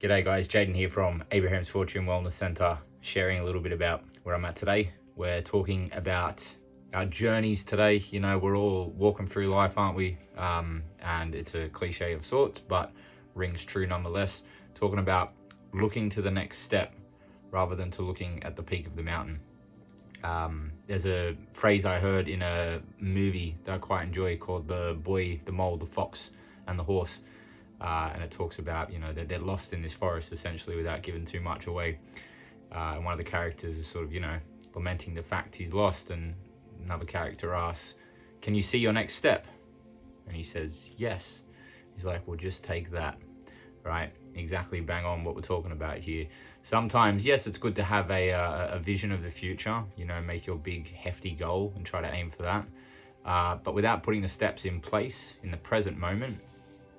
G'day guys, Jaden here from Abraham's Fortune Wellness Center, sharing a little bit about where I'm at today. We're talking about our journeys today. You know, we're all walking through life, aren't we? And it's a cliche of sorts, but rings true nonetheless. Talking about looking to the next step rather than to looking at the peak of the mountain. There's a phrase I heard in a movie that I quite enjoy called The Boy, the Mole, the Fox and the Horse. And it talks about, you know, they're lost in this forest essentially without giving too much away. And one of the characters is sort of, you know, lamenting the fact he's lost, and another character asks, "Can you see your next step?" And he says, "Yes." He's like, "Well, just take that." Right? Exactly bang on what we're talking about here. Sometimes, yes, it's good to have a vision of the future, you know, make your big hefty goal and try to aim for that. But without putting the steps in place in the present moment,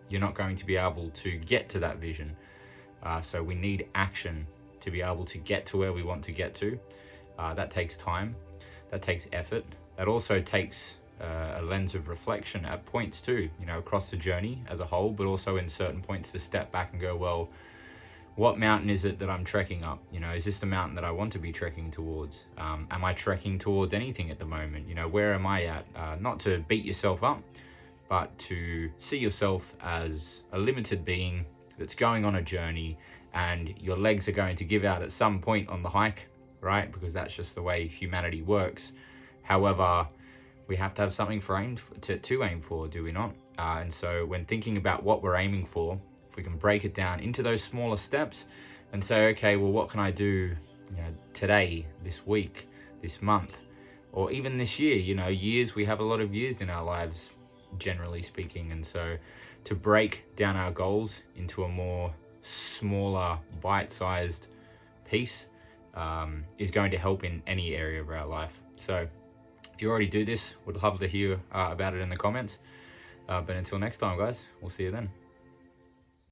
you're not going to be able to get to that vision. So we need action to be able to get to where we want to get to. That takes time, that takes effort. That also takes a lens of reflection at points too, you know, across the journey as a whole, but also in certain points to step back and go, well, what mountain is it that I'm trekking up? You know, is this the mountain that I want to be trekking towards? Am I trekking towards anything at the moment? You know, where am I at? Not to beat yourself up, but to see yourself as a limited being that's going on a journey, and your legs are going to give out at some point on the hike, right? Because that's just the way humanity works. However, we have to have something to aim for, do we not? And so when thinking about what we're aiming for, if we can break it down into those smaller steps and say, okay, well, what can I do, you know, today, this week, this month, or even this year? You know, years, we have a lot of years in our lives, generally speaking, and so to break down our goals into a more smaller bite-sized piece is going to help in any area of our life. So if you already do this, would love to hear about it in the comments, but until next time guys, we'll see you then.